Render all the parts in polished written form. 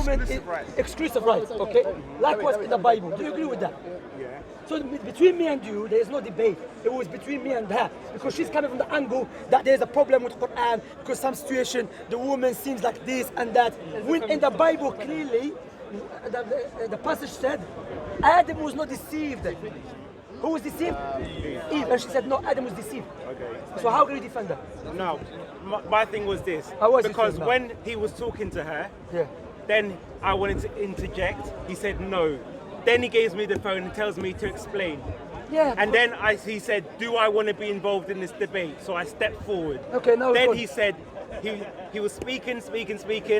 woman exclusive rights, okay? Likewise in the Bible. Do you agree with that? Yeah. So between me and you, there is no debate. It was between me and her. Because she's coming from the angle that there's a problem with Quran, because some situation, the woman seems like this and that. When in the Bible, clearly, the passage said, Adam was not deceived. Who was deceived? Eve. And she said, no, Adam was deceived. Okay. So how can you defend that? No, my thing was this. Because when he was talking to her, then I wanted to interject. He said no. Then he gives me the phone and tells me to explain. Yeah. And then he said, do I want to be involved in this debate? So I stepped forward. Okay, now then he said, he was speaking.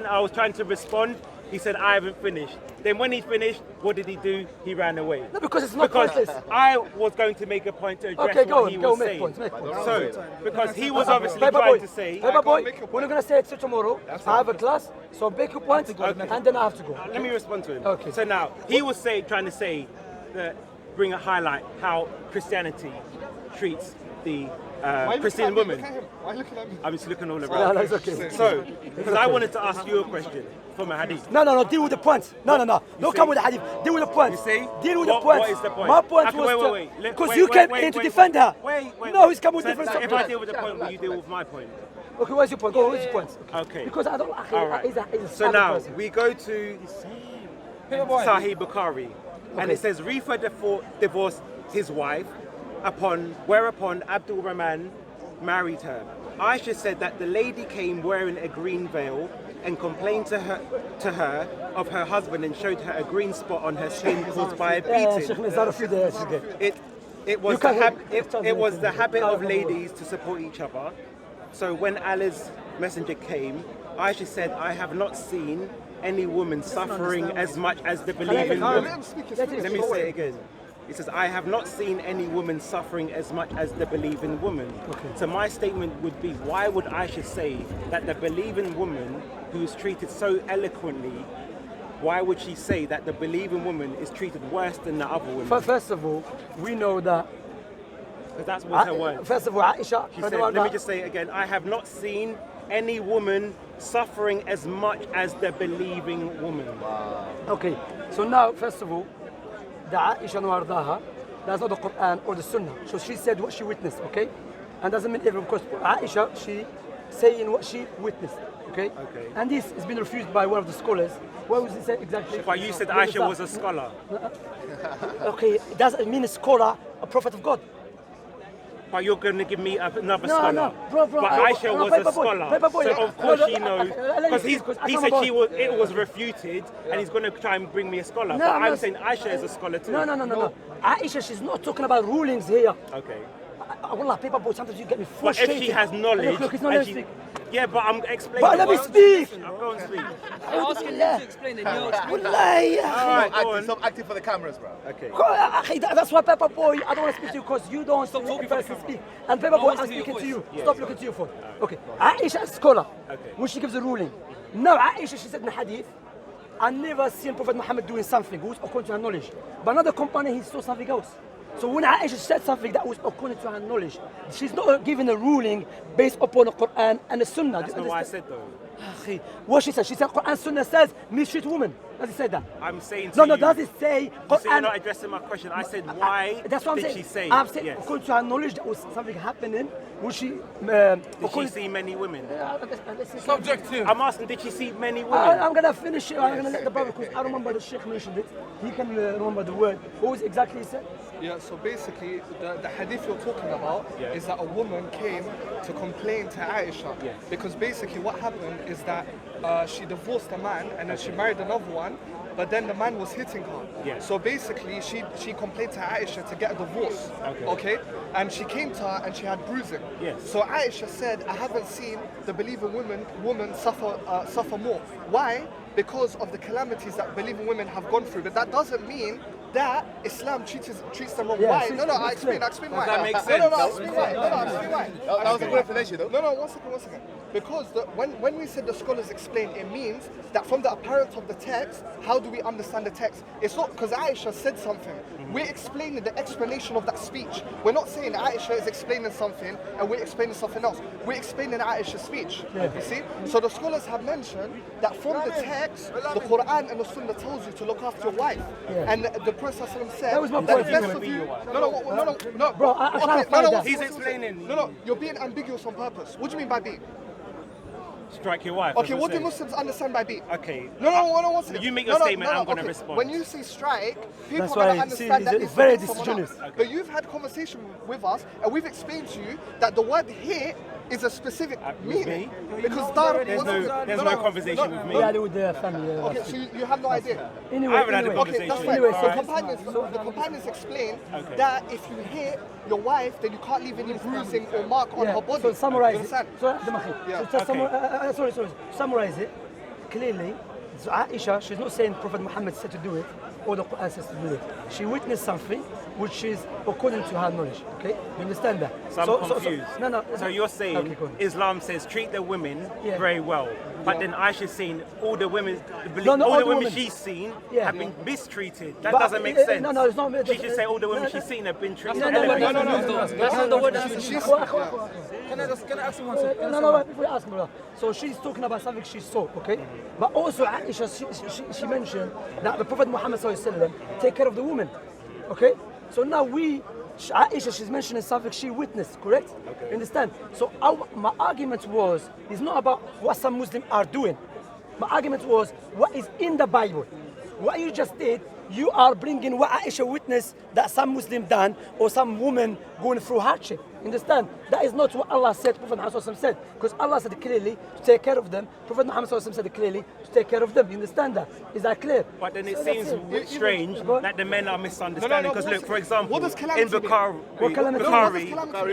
I was trying to respond. He said, I haven't finished. Then when he finished, what did he do? He ran away. No, because it's not pointless. I was going to make a point to address what he was saying. Make points. So, because he was obviously trying to say... Paper boy, we're not going to say it till tomorrow. I have a class, so make your point, and then I have to go. Let me respond to him. Okay. So now, he was trying to say, that highlight how Christianity treats the Christian woman. Why looking at me? I'm just looking all around. No, it's okay. So, because I wanted to ask you a question from a hadith. No, deal with the points. No. Don't come with the hadith. Deal with the points. You see? Deal with the points. What is the point? My point Okay, was wait. because you came in to defend her. Wait. No, he's coming with So different if subjects. I deal with the point, will you deal with my point? Okay, what's your point? Go, what's your point? Okay. Because I don't... All right. He's a So now, person. we go to Sahih Bukhari, and it says, Rifa divorced his wife, whereupon Abdul Rahman married her. Aisha said that the lady came wearing a green veil and complained to her of her husband and showed her a green spot on her skin caused by a beating. It was the habit of ladies to support each other. So when Allah's messenger came, Aisha said, I have not seen any woman suffering as much as the believing woman. Let me say it again. It says, I have not seen any woman suffering as much as the believing woman. Okay. So my statement would be, why would Aisha say that the believing woman who is treated so eloquently, why would she say that the believing woman is treated worse than the other women? First of all, we know that... Because that's what her word. First of all, Aisha... She said, let me just say it again, I have not seen any woman suffering as much as the believing woman. Wow. Okay, so now, first of all, the Aisha Nuardaha, that's not the Quran or the Sunnah. So she said what she witnessed, okay? And doesn't mean everyone, because Aisha, she saying what she witnessed, okay? And this has been refused by one of the scholars. What was it said exactly? But you said Aisha was a scholar. Okay, it doesn't mean a scholar, a prophet of God. But you're going to give me another scholar. No, bro. But Aisha was a scholar, so of course she knows. Because he said it was refuted, and he's going to try and bring me a scholar. But I'm saying Aisha is a scholar too. No. Aisha, she's not talking about rulings here. Okay. Wallah, paper boy, sometimes you get me frustrated. But if she has knowledge, look, it's not speak. Yeah, but I'm explaining. But let me speak. I'll go and speak. I'm asking him to explain it. You're explaining. Stop acting for the cameras, bro. Okay. That's why, Paper Boy, I don't want to speak to you because you don't Stop talking first for the speak. And Paper Boy, I'm speaking to you. Stop looking to your phone. Okay. Aisha is a scholar. When she gives a ruling. Now, Aisha, she said in the hadith, I never seen Prophet Muhammad doing something who's according to her knowledge. But another company, he saw something else. So when Aisha said something that was according to her knowledge, she's not giving a ruling based upon the Quran and the Sunnah. That's not what I said though. What she said? She said Quran Sunnah says mistreat women. Does it say that? I'm saying to you. No, does it say Quran? You're not addressing my question. I said why that's what I'm did saying. she say? I'm saying yes. according to her knowledge that was something happening. Was she? Did she see many women? Subjective. I'm asking, did she see many women? I'm gonna finish it. I'm gonna let the brother, because I don't remember the Sheikh mentioned it. He can remember the word. What was exactly he said? Yeah, so basically, the hadith you're talking about is that a woman came to complain to Aisha. Because basically what happened is that she divorced a man and then she married another one, but then the man was hitting her. So basically, she complained to Aisha to get a divorce. Okay? And she came to her and she had bruising. So Aisha said, I haven't seen the believing woman suffer more. Why? Because of the calamities that believing women have gone through. But that doesn't mean that Islam treats them wrong. Why? No, I explain why. Does that make sense? No, I explain why. That was a good explanation, though. No, one second. Because when we said the scholars explain, it means that from the apparent of the text, how do we understand the text? It's not because Aisha said something. We're explaining the explanation of that speech. We're not saying Aisha is explaining something and we're explaining something else. We're explaining Aisha's speech. You see? So the scholars have mentioned that from the text, the Quran and the Sunnah tells you to look after your wife. And the Prophet said That was my that point. the best of you. No, Bro, I clarified that. He's explaining. No, you're being ambiguous on purpose. What do you mean by being? Strike your wife. Okay, what do Muslims understand by beat? Okay. No, one second. You make your statement, I'm going to okay. respond. When you say strike, people That's are going why, to understand that it's very against someone else. disingenuous. But you've had conversation with us, and we've explained to you that the word hit is a specific meaning. Because There's no conversation with me. Yeah, with the family. Okay, so you have no idea. Anyway, I haven't had a Okay, conversation. that's fine. Anyway, The companions explain that if you hit your wife, then you can't leave any bruising or mark on her body. So summarize You it. understand? Summarize it clearly. So Aisha, she's not saying Prophet Muhammad said to do it or the Quran says to do it. She witnessed something which is according to her knowledge. Okay, you understand that? So I'm confused. No. So you're saying Okay, go on. Islam says treat the women Yeah. very well, but then Aisha's saying all the women, No, not all all the the women women. she's seen Yeah. have been mistreated. That But, doesn't make no, sense. no, it's not- She should say all the women no, she's seen have been treated. No. That's not the word that she used. Can I ask you one second? No, before you ask me, brother. So she's talking about something she saw, okay? But also Aisha, she mentioned that the Prophet Muhammad ﷺ take care of the woman, okay? So now Aisha, she's mentioning something she witnessed, correct? Okay. Understand? So my argument was, it's not about what some Muslims are doing. My argument was what is in the Bible. What you just did, you are bringing what Aisha witnessed that some Muslim done or some woman going through hardship. Understand? That is not what Allah said, Prophet Muhammad said. Because Allah said clearly to take care of them. Prophet Muhammad said clearly to take care of them. You understand that? Is that clear? But then it So seems that's strange that the men are misunderstanding. Because look, for example, what does in calamity mean? Bukhari, What calamity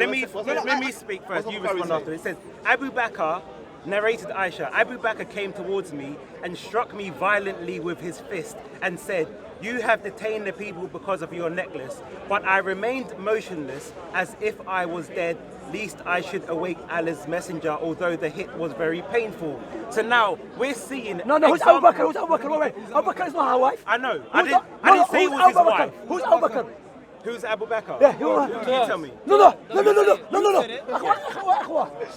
mean? let me speak first. You respond after. It says Abu Bakr narrated Aisha. Abu Bakr came towards me and struck me violently with his fist and said, "You have detained the people because of your necklace, but I remained motionless as if I was dead, lest I should awake Allah's messenger, although the hit was very painful." So now we're seeing. No, who's Abu Bakr? Who's Abu Bakr? Wait. Abu Bakr is not her wife. I know. I I didn't say it was his wife. Who's Abu Bakr? Who's Abu Bakr? Yeah, You tell me. No.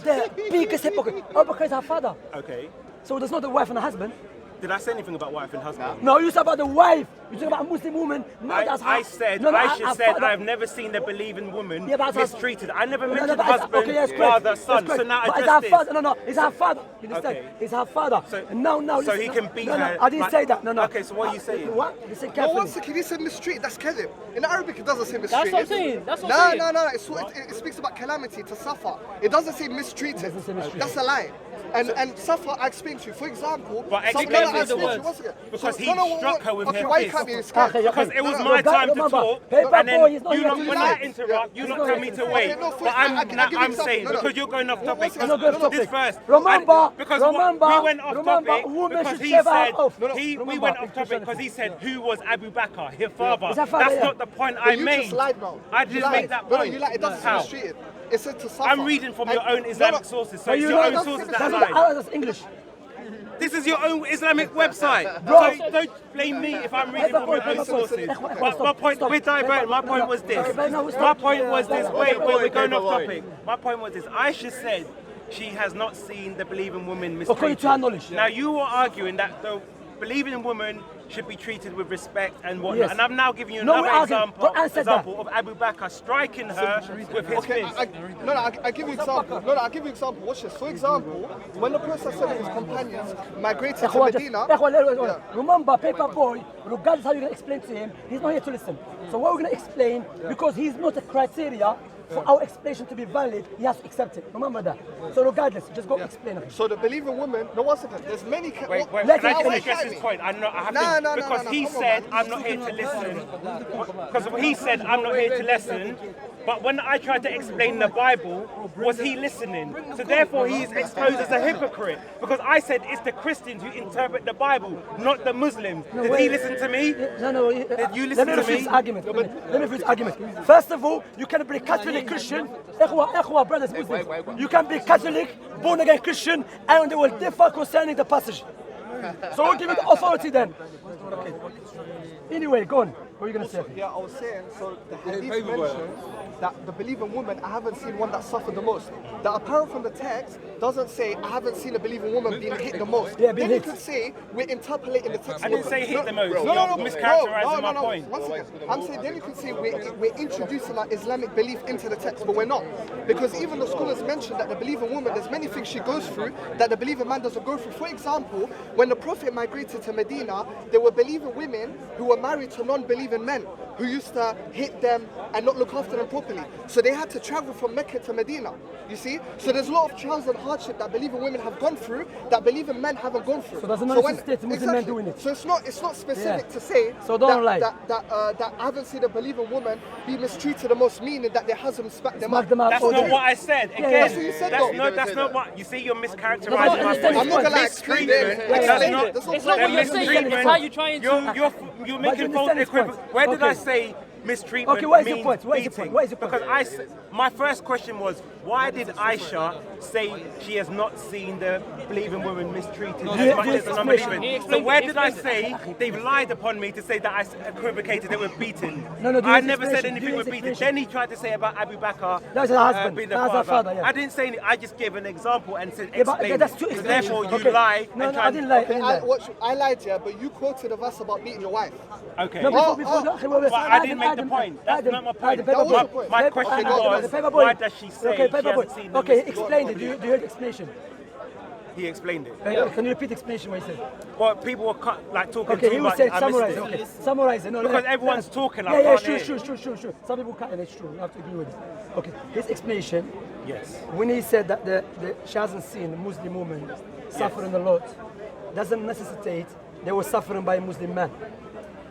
The biggest hypocrite. Abu Bakr is her father. Okay. So that's not the wife and the husband. Did I say anything about wife and husband? No, you said about the wife. You talk about a Muslim woman. No, that's her. I said, Aisha said, I've never seen a believing woman Yeah, but mistreated. I never No, mentioned but it's- husband, okay, yes, correct. father, Yes, son. correct. So now but address it's her this. father. No, it's her father. You understand? Okay. It's her father. So- no, so listen, he can beat no, her, I didn't like- say that. No. Okay, so what are you saying? What? Listen No, carefully. one second, he said mistreat, that's kadhib. In Arabic it doesn't say mistreat. That's what I'm saying. That's what I'm saying. No, it speaks about calamity, to suffer. It doesn't say mistreated. Doesn't say mistreated. That's a lie. And suffer, I explained to you. For example, But some- explain I the explained to you, words. one second. Because he struck her with okay, her why you fist. can't be scared? Okay, Because it was No, my guys, time to remember, talk, paper and then boy is not you here know, to when lie. I interrupt, you He's not not tell here me to to lie. wait. Okay, no, But first, I'll give you I'm example. saying, No, no. because you're going off topic, One second. No, go off this topic. first. Remember, because remember, we went off remember, topic women because should he shave her said, off. we Remember, went off it's topic because he said, who was Abu Bakr, his father? Is that father, That's yeah. not the point But I you made. just lied now. I You didn't lied. make that No, point. you lied. It doesn't say How? mistreated. It said to suffer. I'm reading from your own Islamic sources, so But it's you your know own that's- sources that that's lie. that's English. This is your own Islamic website. Bro. So don't blame me if I'm reading from your own sources. But my point, we're diverting. My point was this. My point was this. Wait, we're going off topic. My point was this. Aisha said she has not seen the believing woman mistreated. According to her knowledge. Now you were arguing that the believing woman should be treated with respect and whatnot. Yes. And I'm now giving you No, another we're arguing. example Quran said that. of Abu Bakr striking her with his Okay, fist. I give you example. I'll give you example. Watch this. For example, when the Prophet and his companions migrated to Medina, Remember, paper boy, regardless how you're going to explain to him, he's not here to listen. So what we're going to explain, because he's not a criteria for our explanation to be valid, he has to accept it. Remember that. So regardless, just go explain it. so the believing woman. No, one second. There's many. Wait, Let's can I just finish. address his point? I have No, to, because he come on, said, man. I'm not here to listen. Because he said, I'm not here to listen. But when I tried to explain the Bible, was he listening? So therefore he is exposed as a hypocrite. Because I said it's the Christians who interpret the Bible, not the Muslims. Did he listen to me? No. Did you listen Let me to refute me? his argument. Let me refute his argument. First of all, you can bring Catholic be Christian, إخوة brothers Muslims, you can be Catholic, born again Christian, and they will differ concerning the passage. So we'll give it authority then. Okay. Anyway, go on. What are you going to say? Yeah, I was saying, so the hadith mentioned that the believing woman, I haven't seen one that suffered the most. The apparent from the text doesn't say, I haven't seen a believing woman being hit the most. Yeah, then hit. you could say, we're interpolating the text. I didn't say hit the most. No, You're mischaracterizing my point. One second. I'm saying, then you can say we're introducing our Islamic belief into the text, but we're not. Because even the scholars mentioned that the believing woman, there's many things she goes through that the believing man doesn't go through. For example, when the Prophet migrated to Medina, there were believing women who were married to non-believing men who used to hit them and not look after them properly. So they had to travel from Mecca to Medina, you see? So there's a lot of trials and hardship that believing women have gone through that believing men haven't gone through. So doesn't necessitate Muslim men doing it. So it's not specific to say so don't lie. that I haven't seen a believing woman be mistreated the most, meaning that their husband smacked them up. That's not what I said. Again, That's what you said, that's not what you see. You're mischaracterizing my point. I'm not gonna Mistreatment. It's not what you're saying, it's how you're trying to... You're making false equivalent. Where did I say mistreatment? Okay, what is your means point? What is your beating? point? What is your point? Because my first question was, why did Aisha say she has not seen the believing woman mistreated as much as the non-believing? So where did I say they've lied upon me to say that I equivocated they were beaten? No, I never said anything with beaten. Then he tried to say about Abu Bakr That's her husband. being the That's her father, yeah. I didn't say anything. I just gave an example and said Yeah, but explain. that's two Because explanations. therefore you Okay. lie. No, and no, try I didn't lie. I didn't lie. I lied, yeah, but you quoted a verse about beating your wife. Okay. No, before, But I didn't make the point. That's not my point. My question was, why does she say she hasn't seen the Okay, mistreatment? explain it. Do you hear the explanation? He explained it. Can you repeat the explanation what he said? Well, people were talking Okay, too he was much. saying I summarize. missed it. Okay, summarize it. No, Because everyone's talking, I Yeah, can't sure, hear. sure. Some people can't, and it's true. You have to agree with it. Okay, his explanation. Yes. When he said that she hasn't seen a Muslim woman suffering a lot, doesn't necessitate they were suffering by a Muslim man.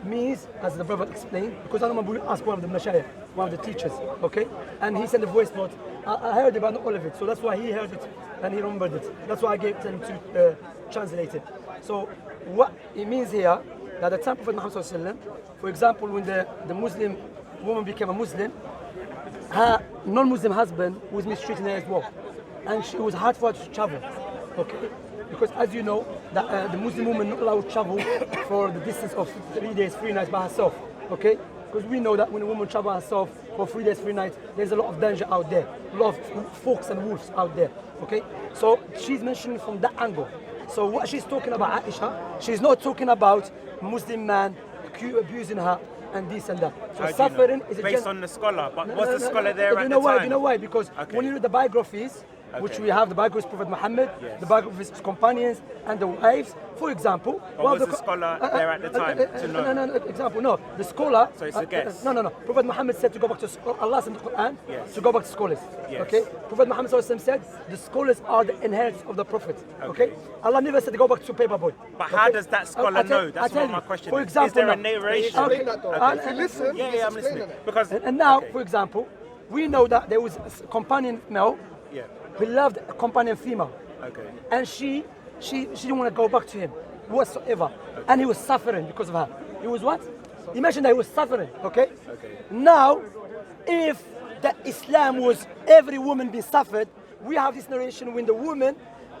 Means, as the brother explained, because I remember we asked one of the mashayikh, one of the teachers, okay? And he sent a voice note. I heard it, but not all of it. So that's why he heard it and he remembered it. That's why I gave him to translate it. So what it means here, that the time Prophet Muhammad sallallahu alaihi wasallam, for example, when the Muslim woman became a Muslim, her non-Muslim husband was mistreating her as well. And she was hard for her to travel, okay? Because as you know, the Muslim woman not allowed to travel for the distance of 3 days, 3 nights by herself, okay? Because we know that when a woman travels herself for 3 days, 3 nights, there's a lot of danger out there, a lot of fox and wolves out there, okay? So she's mentioning from that angle. So what she's talking about, Aisha, she's not talking about Muslim man abusing her and this and that. So suffering is a based on the scholar, but was the scholar there at the time? Do you know why? Because when you read the biographies, which we have the biographies of Prophet Muhammad, the biographies of his companions and the wives, for example. Or was the scholar there at the time to know? No, example, no. The scholar. So it's a guess. No. Prophet Muhammad said to go back to Allah in the Quran, to go back to scholars. Yes. Okay? Prophet Muhammad said the scholars are the inheritors of the Prophet. Okay? Allah never said to go back to paper boy. But how does that scholar know? That's what my question for is. example, Is there a now- narration? Okay. If you listen, Yeah, I'm listening. Because And now, for example, we know that there was a companion male yeah, who loved a companion female. okay. And she didn't want to go back to him whatsoever. And he was suffering because of her. He was what? Imagine that he was suffering, okay? Now, if the Islam was every woman being suffered, we have this narration when the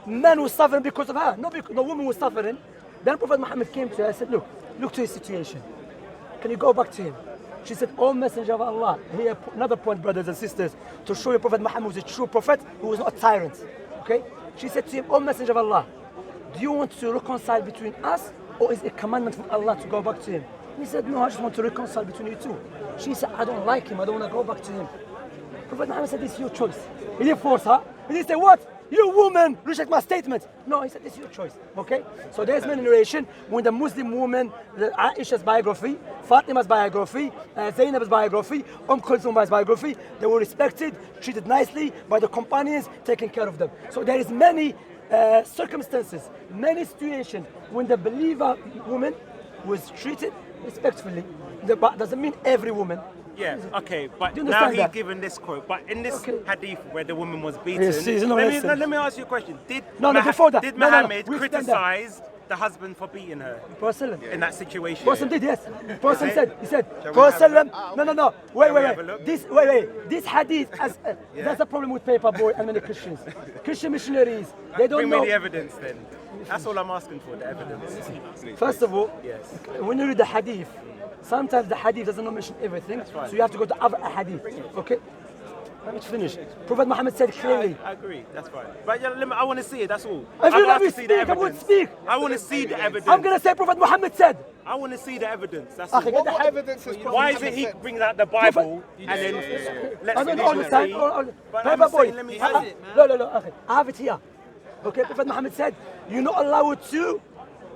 man was suffering because of her. Not because the woman was suffering. Then Prophet Muhammad came to her and said, look to his situation. Can you go back to him? She said, "O Messenger of Allah." Here, another point, brothers and sisters, to show you Prophet Muhammad was a true prophet who was not a tyrant. Okay? She said to him, "O Messenger of Allah, do you want to reconcile between us, or is it a commandment from Allah to go back to him?" He said, "No, I just want to reconcile between you two." She said, "I don't like him. I don't want to go back to him." Prophet Muhammad said, "This is your choice." He didn't force her. He didn't say, "What? You woman, reject my statement." No, he said, "This is your choice." Okay? So there's many narration when the Muslim woman, Aisha's biography, Fatima's biography, Zainab's biography, Kulthum's biography, they were respected, treated nicely by the companions, taking care of them. So there is many circumstances, many situations when the believer woman was treated respectfully. But doesn't mean every woman. Yeah, okay, but Do you now understand he's that? given this quote. But in this hadith where the woman was beaten, Yes, she's not listening. let me ask you a question. Did No, before that. Did No, Muhammad we explained criticize the husband for beating her Prophet in that situation? Prophet did, yes. Prophet said, he said, Shall we Prophet have no, wait, we have a look? This hadith, that's the problem with paper boy and many Christians. Christian missionaries, they don't Bring know. me the evidence then. That's all I'm asking for, the evidence. First of all, Yes. when you read the hadith, sometimes the hadith doesn't mention everything, so you have to go to other hadith, okay? Let me finish. Prophet Muhammad said clearly. I agree, that's fine. But yeah, I want to see it, that's all. If you I'm let me asked to see the speak, I would evidence. speak. I want to see the evidence. I'm going to say Prophet Muhammad said. I want to see the evidence, that's all. Okay, What evidence is Why is it he brings out the Bible and then let's I don't know all the time. But Paper I'm boy. saying, let me see it. No, okay. I have it here. Okay, Prophet Muhammad said, you're not allowed to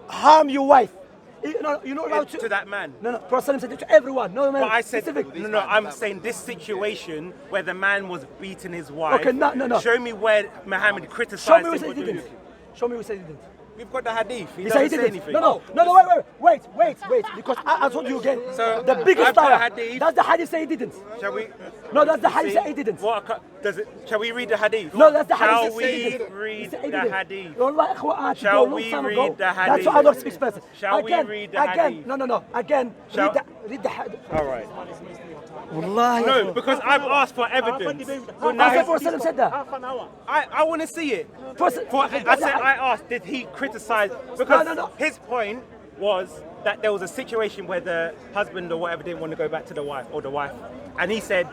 harm your wife. You're not allowed To that man. No, Prophet said it to everyone. No, man. But I said, specific. no, I'm saying this situation where the man was beating his wife. Okay, no. Show me where Muhammad Show criticized me who him said for he doing didn't. it. Show me who said he didn't. We've got the hadith. He He said he doesn't say didn't. anything. No, wait. Because I told you again. So, the biggest I've got liar. hadith. Does the hadith say he didn't? Shall we? No, that's the hadith see? say he didn't. Shall we read the hadith? No, that's the hadith. Shall that say he we didn't. He read said he the didn't. hadith? Wallah, ikhwa, Shall long we time read ago. the hadith? That's why I don't speak person. Shall we read the hadith? No. Again, Shall- read the hadith. All right. Wallahi. No, because I've asked for evidence. So now Prophet he's- Prophet said that. I want to see it. Prophet- I asked, did he criticize? Because No. his point was that there was a situation where the husband or whatever didn't want to go back to the wife, or the wife, and he said,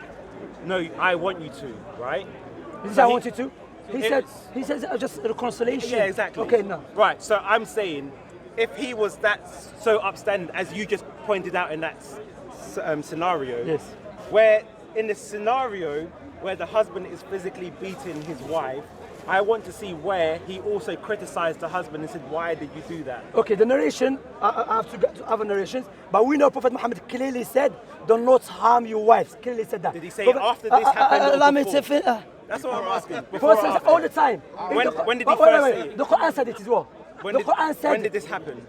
"No, I want you to," right? He said, So I he- want you to. He says just reconciliation. Yeah, exactly. Okay, no. Right. So I'm saying, if he was that so upstanding as you just pointed out in that scenario, Yes. where in the scenario where the husband is physically beating his wife, I want to see where he also criticized the husband and said, "Why did you do that?" Okay, the narration, I have to get to other narrations, but we know Prophet Muhammad clearly said, do not harm your wives. Clearly said that. Did he say it after this happened or allow me before? to fin- That's what I'm asking. Before Prophet or says after? all the time. When did he Wait, first say it? The Quran said it as well. When The did, Quran said when did this happen?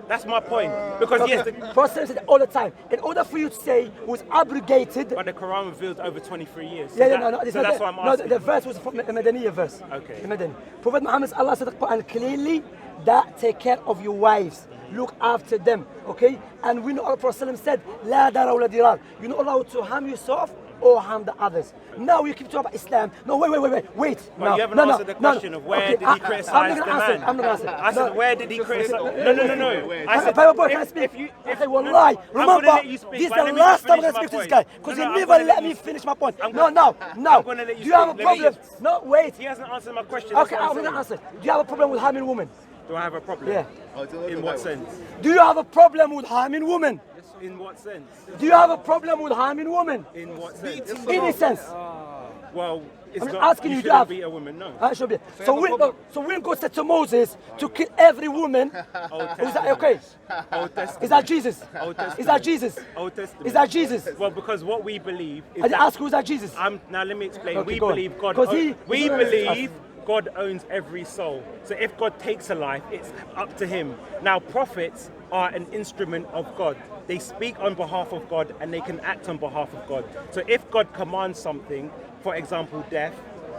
That's my point. Because yes, the, Prophet said it all the time. In order for you to say it was abrogated. but the Quran revealed over 23 years. So Yeah, that- no, it's so not that's that. why I'm No, asking. the verse was from the Madaniya verse. Okay. The Madani. Prophet Muhammad, Allah said in the Quran clearly that take care of your wives. Look after them, okay? And we know our Prophet said, La dara wa la dirar. You're not allowed to harm yourself or harm the others. Now you keep talking about Islam. No, wait. But No, you haven't no, answered the question of where Okay, did he criticize I'm the not gonna answer. man? I'm not gonna answer. I said, where did he criticize? No. I said, Paper boy, can I speak? if you, if, Okay, well, no, lie. I'm gonna Remember, let you speak, this is but the let me last just time I'm finish going to my speak to this point. guy because No, he I'm never gonna let me you finish my point. I'm No. I'm gonna let you Do you have a speak. Let me problem? just- No, wait. He hasn't answered my question. Okay, that's I'm what going to saying. answer. Do you have a problem with harming women? Do I have a problem? Yeah. In what sense? Do you have a problem with harming women? In what sense? Do you have a problem with harming women? In what sense? Any sense? Well, it's I'm not, asking you, you do you have- shouldn't beat a woman, no. That should be. So when God said to Moses to kill every woman, is that okay? Old Testament. Is that Jesus? Old Testament. Is that Jesus? Old Testament. Is that Jesus? Well, because what we believe is I did that ask who's that Jesus? now let me explain. Okay, We go on. believe God. 'Cause he- We he's not believe God owns every soul. So if God takes a life, it's up to Him. Now prophets are an instrument of God. They speak on behalf of God and they can act on behalf of God. So if God commands something, for example, death,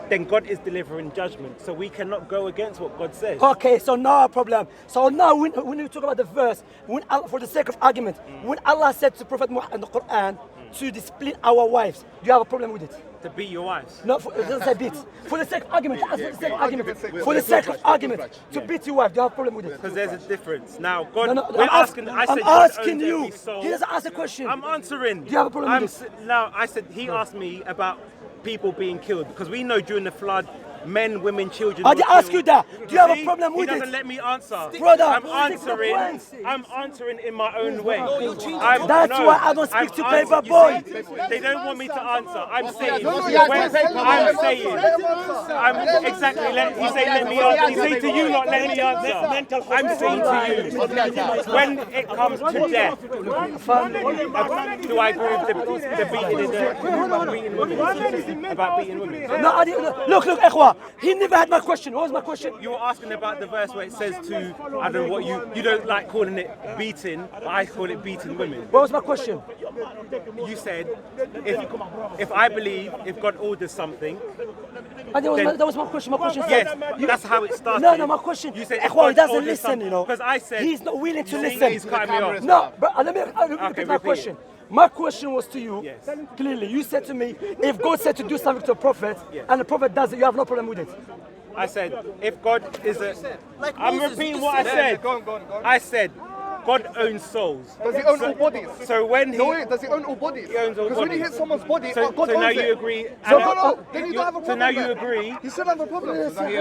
then God is delivering judgment. So we cannot go against what God says. Okay, so no problem. So now when you talk about the verse, when Allah, for the sake of argument, when Allah said to Prophet Muhammad in the Quran to discipline our wives, do you have a problem with it? To beat your wives. No, it doesn't say beat. For the sake of argument, for the sake of argument, for the sake of argument, to beat your wife, do you have a problem with it? Because there's a difference. Now, God, No, we're asking. I said, I'm God asking owns you. every soul. He doesn't ask a question. I'm answering. Do you have a problem with this? No, I said he asked me about people being killed because we know during the flood, men, women, children. I were did ask killed. you that. Do you have a See? problem with He it? doesn't let me answer. Brother, I'm stick to the answering. point. I'm answering in my own way. That's why I don't speak to paper boy. They don't want me to answer. I'm saying. No, he has when- to paper I'm boy. saying. I'm exactly. He say let me answer. He say to you not let me answer. I'm saying to you when it comes to death. Do I agree with the beating in the beating women? About beating women? No, I didn't. Look, Ikhwa. No, he never had my question. What was my question? You were asking about the verse where it says to, I don't know what you don't like calling it beating, but I call it beating women. What was my question? You said, if I believe, if God orders something, And that was my question. My question yes, said, that's how it started. No, my question. You said, if Ikhwan, he God doesn't orders listen, something, you know. because I said, he's not willing to you see, listen. he's cutting me off. No, but let me repeat my repeat question. it. My question was to you, Yes. clearly. You said to me, if God said to do something to a prophet, and the prophet does it, you have no problem with it. I said, if God is a... Like I'm Moses, repeating just what I say said. Go on. I said, God owns souls. Does he own all bodies? So when he... No, wait, does he own all bodies? He owns all Because when he bodies. hits someone's body, So, God so now owns you it. agree... So and then you don't have a problem. So now you then. agree... You still have a problem. So you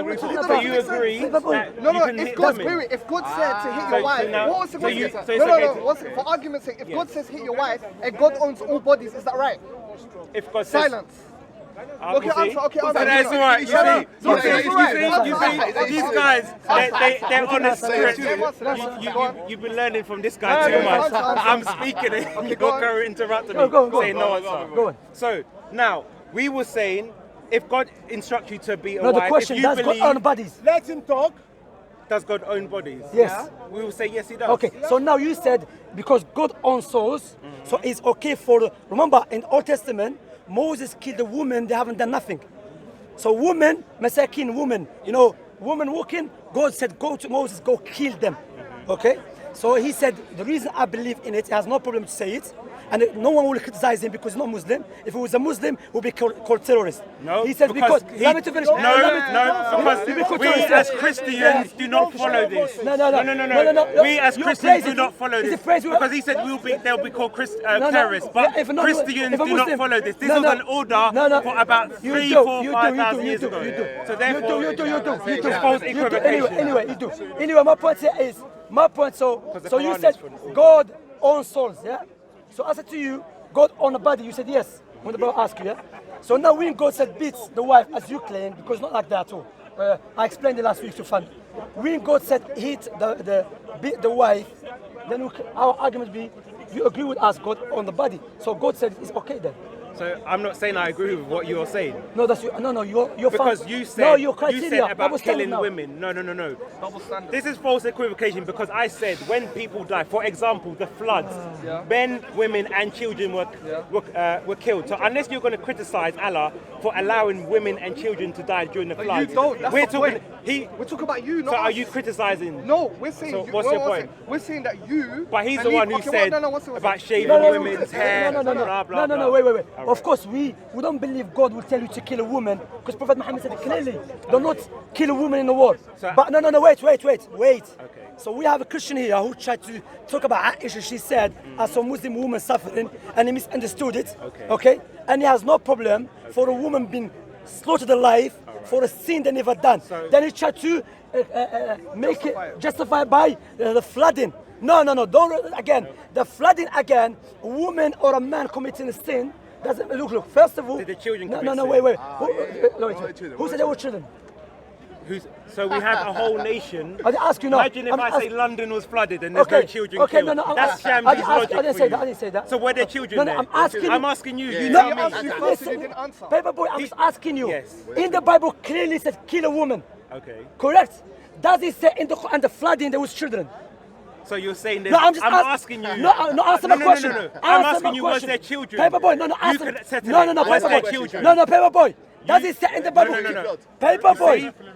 agree Pepper boy. that No, you can if hit God, women? if God said to hit So- your wife, so now- what was the so you- question? so it's No, okay to- what's it- for argument's sake, if God says hit your wife and God owns all bodies, is that right? If God says... Silence. Okay, answer, okay, so answer. that's all right. You No, no, see, no, you see, it's all right. you see, these guys, they're honest. Go on. You've been learning from this guy too much. I'm speaking it. Okay, You're go on. interrupting me. Go on. Say no answer. Go on. So now we were saying, if God instructs you to be a No, the wife, question, if you does God believe, own bodies? Let him talk. does God own bodies? Yes. We will say yes, He does. Okay, so now you said because God owns souls, so it's okay for. Remember, in the Old Testament, Moses killed a woman, they haven't done nothing. So, women, Masakin women, women walking, God said, go to Moses, go kill them. Okay? So he said, the reason I believe in it, he has no problem to say it. And no one will criticize him because he's not Muslim. If he was a Muslim, he would be called terrorist. No, he said because let me to finish. No, because we as Christians do not follow this. No. We as You're Christians crazy. do not follow Is this it crazy? because he said they'll be called terrorists. But If not, Christians if a do not Muslim- follow this. This No, was no. an order No. for about You 3, do, 4, you 5,000 do, years you ago. do. So therefore, You do. it's false equivocation. Anyway, you do. Anyway, my point here is, so the you Quran said is for- God owns souls, yeah? So I said to you, God owns a body, you said yes, when the brother asked you, yeah? So now when God said beats the wife, as you claim, because not like that at all. I explained it last week to fun. When God said hit beat the wife, then our argument be, you agree with us, God on the body. So God said it's okay then. So I'm not saying I agree with what you're saying. No, that's you. No, you're Because fine. you No, said your criteria. about Double standard killing now. women. No. Double standard. This is false equivocation because I said when people die, for example, the floods, men, women, and children were killed. So unless you're going to criticize Allah for allowing women and children to die during the But floods, you don't. That's we're the talking. point. We're talking about you, not So are us. you criticizing? No, we're saying. So what's your point? We're saying that you. But he's the believe- one who okay, said one second. about shaving No, women's hair. No, blah, blah, no, blah. wait. All Of right. course, we don't believe God will tell you to kill a woman because Prophet Muhammad said clearly, do not kill a woman in the war. So- But no, wait. Okay. So we have a Christian here who tried to talk about Aisha. She said, as a Muslim woman suffering, and he misunderstood it. Okay? And he has no problem for a woman being slaughtered alive for a sin they never done. Then he tried to make it justify by the flooding. No, don't again. The flooding again, a woman or a man committing a sin doesn't look. First of all, Did the children no, commit wait. sin? Who said they were children? So we have a whole nation. I didn't ask you now. Imagine if I say London was flooded and there's no children killed. That's Shamsi's logic I didn't for say you. that. I didn't say that. So were there children No, there? I'm asking you. I'm asking you. You No, tell you me. asked you first and you didn't answer. Paper boy, I'm just asking you. Yes. In the Bible clearly says kill a woman. Okay. Correct? Does it say in the Quran the flooding there was children? So you're saying there's... No, I'm asking you. No, answer my question. No. Answer I'm my asking you, was question. there children? Paper boy, no, You answer. could settle No, it. Was paper there boy. children? No, paper boy. Does it say in the Bible? No. Paper boy.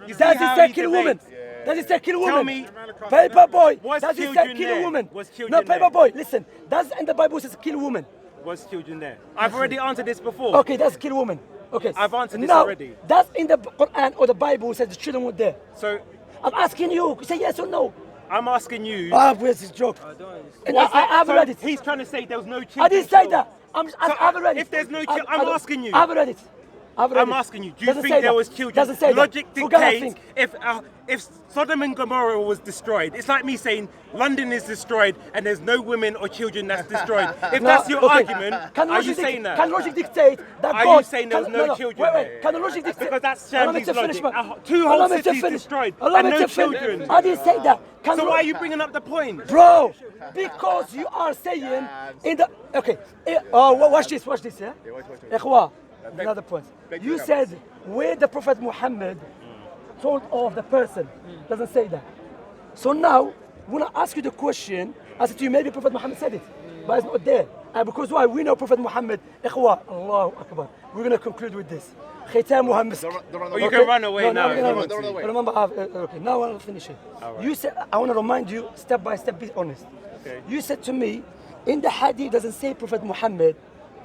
You see Does it how say he kill a woman? debates? Does it say kill a Tell woman? me, Paper boy. was Does it say children kill a there? woman? Was children No, paper there? boy. Listen. Does in the Bible says kill a woman? Was children there? I've already answered this before. Okay, that's kill a woman. Okay. I've answered this now, already. That's in the Quran or the Bible says the children were there. So I'm asking you. Say yes or no. I'm asking you... Where's this joke? I haven't read it. He's trying to say there was no children. I didn't say killed. that. I haven't read it. If there's no children... I'm asking you. I haven't read it. I'm asking you, do you Doesn't think say there that. was children? Doesn't say Logic that. Forget I dictates think. if Sodom and Gomorrah was destroyed, it's like me saying London is destroyed and there's no women or children that's destroyed. If No, that's your okay. argument, Can are you logic saying that? Can logic dictate that Are God... you saying there was can- no children Wait. there? Can the logic dictate... Because that's Allow me Shamsi's to finish, logic. man. Two Allow whole me to cities finish. destroyed Allow and me no to finish. children. I didn't say that. Can So lo- why are you bringing up the point? Bro, because you are saying in the... Okay. Watch this, yeah? Ikhwa, Another point. beg You to said where the Prophet Muhammad told of the person doesn't say that. So now, when I ask you the question, I said to you, maybe Prophet Muhammad said it, but it's not there. And because why? We know Prophet Muhammad, Ikhwa, Allahu Akbar. We're going to conclude with this. Khitamuha misk. Or you can run away now. No, if you no, want no, to. away. Remember, okay, now I'll finish it. You said, I want to remind you, step by step, be honest. Okay. You said to me, in the hadith doesn't say Prophet Muhammad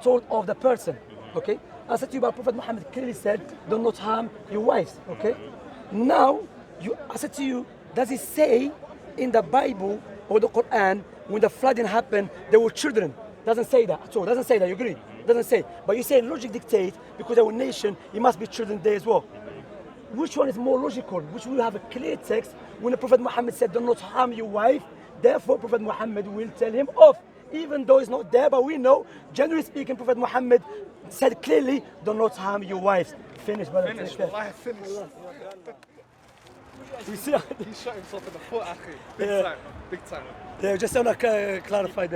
told of the person, okay? I said to you, but Prophet Muhammad clearly said, do not harm your wives, okay? Now, I said to you, does it say in the Bible or the Quran, when the flooding happened, there were children? Doesn't say that at all, doesn't say that, you agree? Doesn't say. But you say logic dictates, because our nation, it must be children there as well. Which one is more logical? Which will have a clear text when the Prophet Muhammad said, do not harm your wife, therefore Prophet Muhammad will tell him off. Even though it's not there, but we know, generally speaking, Prophet Muhammad said clearly, do not harm your wives. Finish, brother. Finish, Take care. wallahi, finish. You see, He shot himself in the foot, akhi. Big Yeah. time, big time. yeah, just want to clarify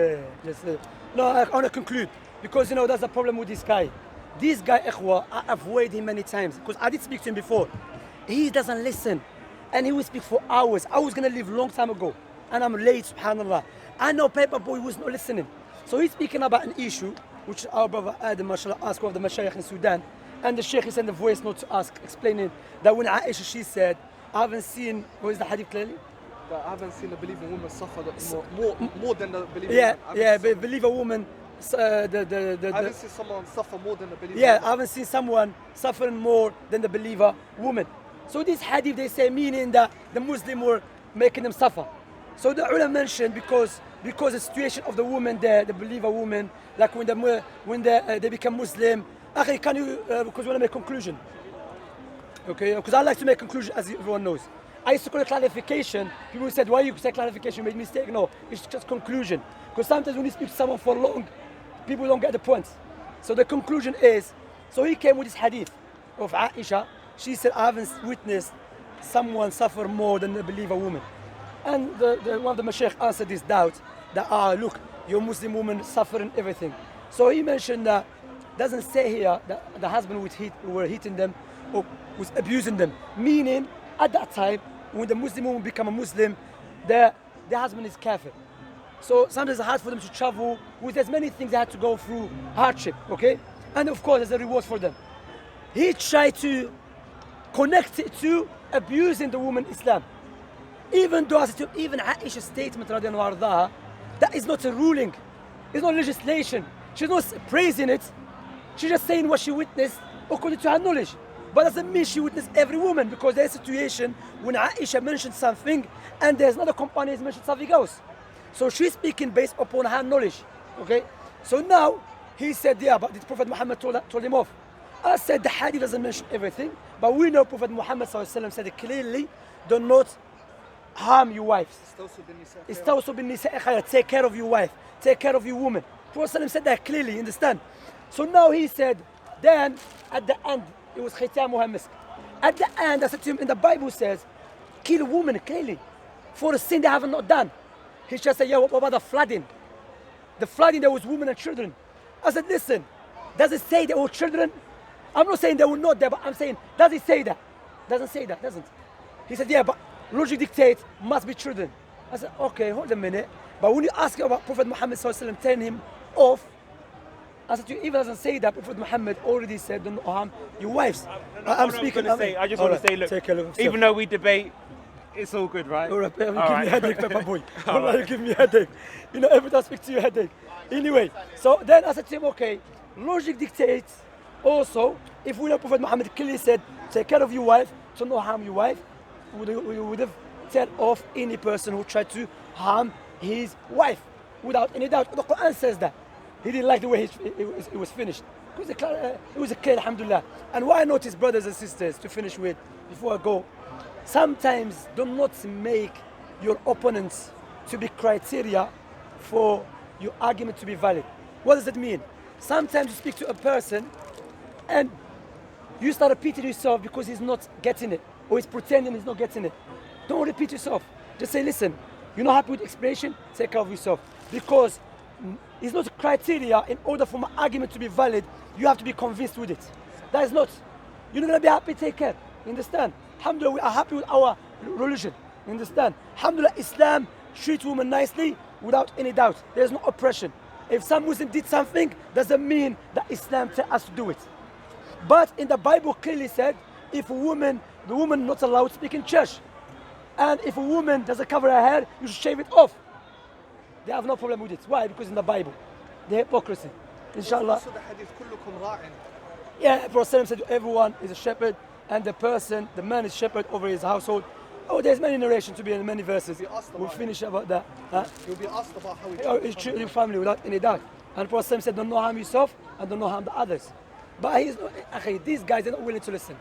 no, I want to conclude, because you know that's the problem with this guy. This guy, Ikhwa, I avoid him many times, because I did speak to him before. He doesn't listen, and he will speak for hours. I was going to leave long time ago, and I'm late, subhanAllah. I know Paper Boy was not listening. So he's speaking about an issue, which our brother Adam, mashallah, asked one of the mashayikh in Sudan, and the sheikh sent a voice note to ask, explaining that when Aisha, she said, I haven't seen, what is the hadith clearly? But I haven't seen a believing woman suffer more than the believing Yeah, woman. yeah, believe a woman, I haven't seen someone suffer more than a believer. yeah, I woman. haven't seen someone suffering more than the believer woman. So this hadith, they say, meaning that the Muslim were making them suffer. So the ulama mentioned because the situation of the woman there, the believer woman, like when they become Muslim. Akhi, can you, because we want to make conclusion. Okay, because I like to make conclusion, as everyone knows. I used to call it clarification. People said, why you say clarification? You made mistake. No, it's just conclusion. Because sometimes when you speak to someone for long, people don't get the point. So the conclusion is, so he came with this hadith of Aisha. She said, I haven't witnessed someone suffer more than a believer woman. And one of the mashaykh answered this doubt that, look, your Muslim woman suffering everything. So he mentioned that doesn't say here that the husband were hitting them or was abusing them. Meaning, at that time, when the Muslim woman become a Muslim, the husband is kafir. So sometimes it's hard for them to travel. There's many things they had to go through, hardship, okay? And of course, there's a reward for them. He tried to connect it to abusing the woman Islam. Even though, even Aisha's statement, radiallahu anha, that is not a ruling. It's not legislation. She's not praising it. She's just saying what she witnessed according to her knowledge. But doesn't mean she witnessed every woman, because there's a situation when Aisha mentioned something and there's another companion mentioned something else. So she's speaking based upon her knowledge. Okay? So now he said, yeah, but the Prophet Muhammad told him off. I said the hadith doesn't mention everything, but we know Prophet Muhammad said clearly, do not harm your wives. Istawsu bin nisa khayr. Take care of your wife. Take care of your woman. Prophet said that clearly, understand? So now he said, then at the end, it was khitamuha misk. At the end, I said to him, in the Bible says, kill a woman clearly for a sin they have not done. He just said, yeah, what about the flooding? The flooding, there was women and children. I said, listen, does it say there were children? I'm not saying they were not there, but I'm saying, does it say that? Doesn't say that, doesn't. He said, yeah, but logic dictates must be children. I said, okay, hold a minute. But when you ask about Prophet Muhammad telling him off, I said, even doesn't say that. Prophet Muhammad already said, don't harm your wives. I'm speaking. I just want to say, look, even though we debate, it's all good, right? All right, you give me a headache, Pepper Boy. You give me a headache. You know, every time I speak to you, headache. Anyway, so then I said to him, okay, logic dictates also, if we know Prophet Muhammad clearly said, take care of your wife, so not harm your wife, we would have tell off any person who tried to harm his wife, without any doubt. The Quran says that. He didn't like the way it was finished. It was a clear, alhamdulillah. And what I notice, brothers and sisters, to finish with, before I go, sometimes do not make your opponents to be criteria for your argument to be valid. What does that mean? Sometimes you speak to a person and you start repeating yourself because he's not getting it, or he's pretending he's not getting it. Don't repeat yourself. Just say, listen, you're not happy with the explanation, take care of yourself. Because it's not a criteria in order for my argument to be valid You have to be convinced with it. That is not. You're not going to be happy, take care. You understand? Alhamdulillah, we are happy with our religion. You understand? Alhamdulillah, Islam treats women nicely without any doubt. There's no oppression. If some Muslim did something, doesn't mean that Islam tells us to do it. But in the Bible clearly said, if a woman, the woman not allowed to speak in church. And if a woman doesn't cover her hair, you should shave it off. They have no problem with it. Why? Because in the Bible, the hypocrisy. Inshallah. Also the hadith, كلكم راع. Yeah, Prophet said everyone is a shepherd, and the man is shepherd over his household. Oh, there's many narrations to be in many verses. We'll finish about that. You'll be asked about how You treat your family without any doubt. And Prophet said, don't harm yourself and don't harm the others. But these guys are not willing to listen.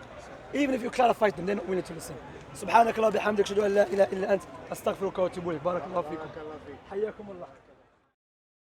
Even if you clarify them, they're not willing to listen. سبحانك اللهم وبحمدك اشهد ان لا اله الا انت استغفرك واتوب اليك بارك الله فيكم حياكم الله